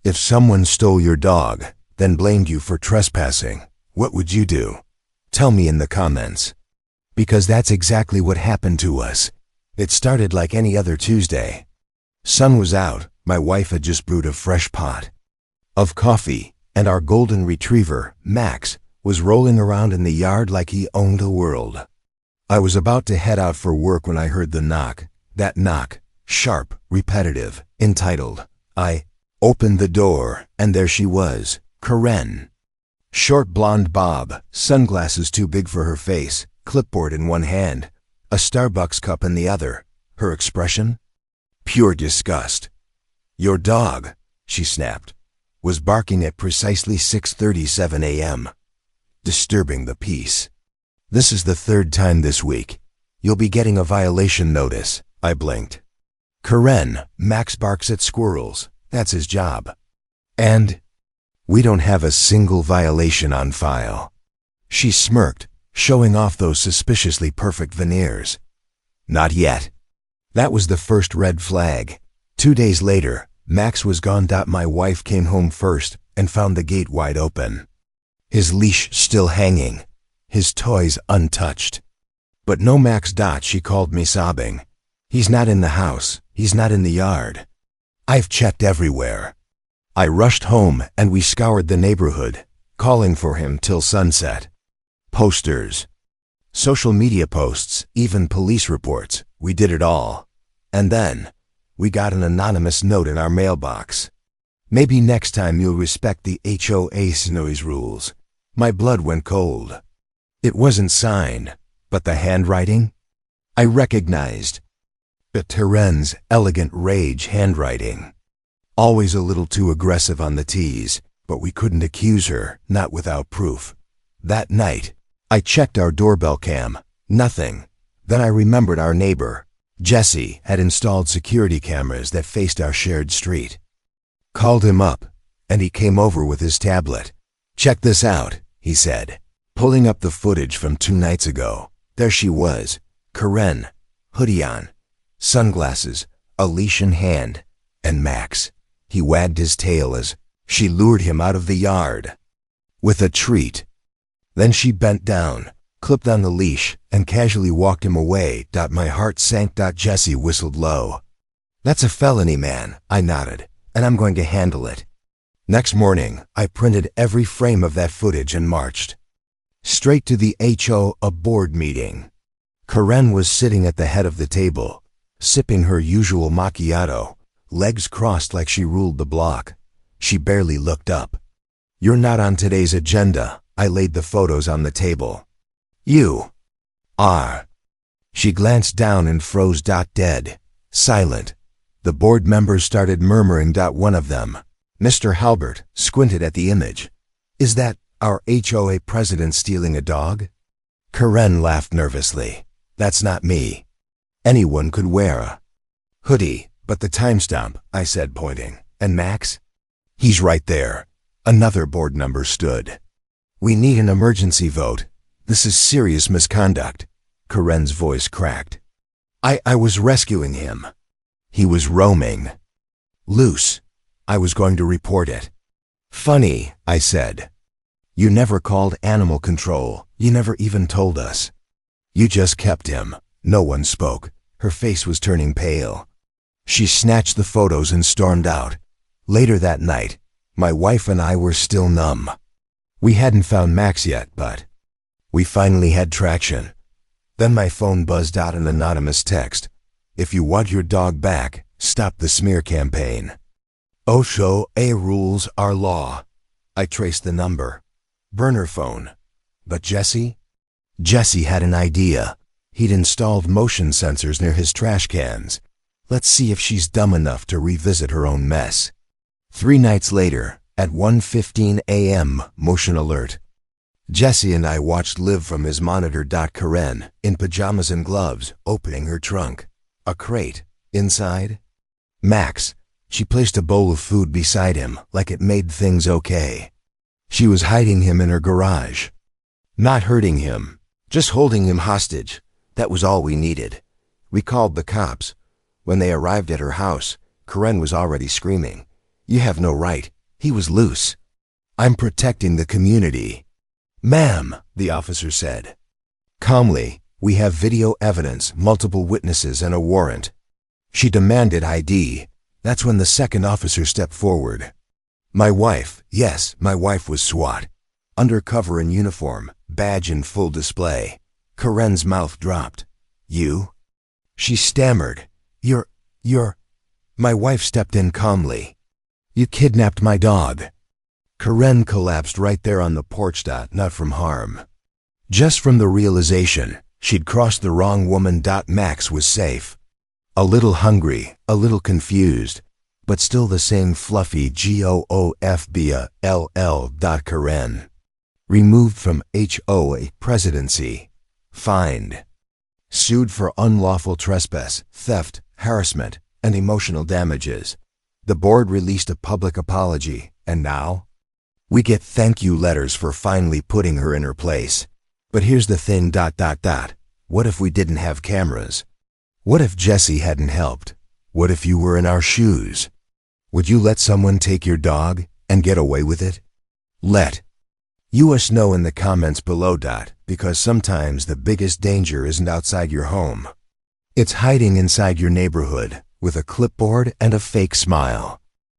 If someone stole your dog, then blamed you for trespassing, what would you do? Tell me in the comments. Because that's exactly what happened to us. It started like any other Tuesday. Sun was out, my wife had just brewed a fresh pot of coffee, and our golden retriever, Max, was rolling around in the yard like he owned the world. I was about to head out for work when I heard the knock. That knock, sharp, repetitive, entitled. I opened the door, and there she was, Karen. Short blonde bob, sunglasses too big for her face, clipboard in one hand, a Starbucks cup in the other. Her expression? Pure disgust. Your dog, she snapped, was barking at precisely 6:37 a.m., disturbing the peace. This is the third time this week. You'll be getting a violation notice. I blinked. Karen, Max barks at squirrels. That's his job. And we don't have a single violation on file. She smirked, showing off those suspiciously perfect veneers. Not yet. That was the first red flag. 2 days later, Max was gone. My wife came home first and found the gate wide open. His leash still hanging, his toys untouched. But no Max. She called me sobbing. He's not in the house, he's not in the yard. I've checked everywhere. I rushed home and we scoured the neighborhood, calling for him till sunset. Posters, social media posts, even police reports, we did it all. And then, we got an anonymous note in our mailbox. Maybe next time you'll respect the HOA's noise rules. My blood went cold. It wasn't signed, but the handwriting? I recognized. Karen's elegant rage handwriting. Always a little too aggressive on the T's, but we couldn't accuse her, not without proof. That night, I checked our doorbell cam. Nothing. Then I remembered our neighbor, Jesse, had installed security cameras that faced our shared street. Called him up, and he came over with his tablet. Check this out, he said, pulling up the footage from 2 nights ago. There she was, Karen, hoodie on, sunglasses, a leash in hand, and Max. He wagged his tail as she lured him out of the yard with a treat. Then she bent down, clipped on the leash, and casually walked him away. My heart sank. Jesse whistled low. That's a felony, man, I nodded, and I'm going to handle it. Next morning, I printed every frame of that footage and marched straight to the HOA board meeting. Karen was sitting at the head of the table, sipping her usual macchiato, legs crossed like she ruled the block. She barely looked up. You're not on today's agenda. I laid the photos on the table. You are. She glanced down and froze. Dead, silent. The board members started murmuring. One of them, Mr. Halbert, squinted at the image. Is that our HOA president stealing a dog? Karen laughed nervously. That's not me. Anyone could wear a hoodie, but the timestamp, I said, pointing. And Max? He's right there. Another board member stood. We need an emergency vote. This is serious misconduct. Karen's voice cracked. I was rescuing him. He was roaming loose. I was going to report it. Funny, I said. You never called animal control. You never even told us. You just kept him. No one spoke. Her face was turning pale. She snatched the photos and stormed out. Later that night, my wife and I were still numb. We hadn't found Max yet, but we finally had traction. Then my phone buzzed out an anonymous text. If you want your dog back, stop the smear campaign. HOA rules are law. I traced the number. Burner phone. But Jesse? Jesse had an idea. He'd installed motion sensors near his trash cans. Let's see if she's dumb enough to revisit her own mess. 3 nights later, at 1:15 a.m., motion alert. Jesse and I watched live from his monitor. Karen, in pajamas and gloves, opening her trunk. A crate. Inside? Max. She placed a bowl of food beside him, like it made things okay. She was hiding him in her garage. Not hurting him, just holding him hostage. That was all we needed. We called the cops. When they arrived at her house, Karen was already screaming. You have no right. He was loose. I'm protecting the community. Ma'am, the officer said. Calmly, we have video evidence, multiple witnesses, and a warrant. She demanded ID. That's when the second officer stepped forward. My wife, yes, my wife was SWAT. Undercover in uniform, badge in full display. Karen's mouth dropped. You? She stammered. You're... My wife stepped in calmly. You kidnapped my dog. Karen collapsed right there on the porch. Not from harm. Just from the realization she'd crossed the wrong woman. Max was safe. A little hungry, a little confused, but still the same fluffy GOOFBA-LL. Karen. Removed from HOA presidency. Fined. Sued for unlawful trespass, theft, harassment, and emotional damages. The board released a public apology, and now? We get thank you letters for finally putting her in her place. But here's the thing. What if we didn't have cameras? What if Jesse hadn't helped? What if you were in our shoes? Would you let someone take your dog and get away with it? Let us know in the comments below. Because sometimes the biggest danger isn't outside your home. It's hiding inside your neighborhood with a clipboard and a fake smile.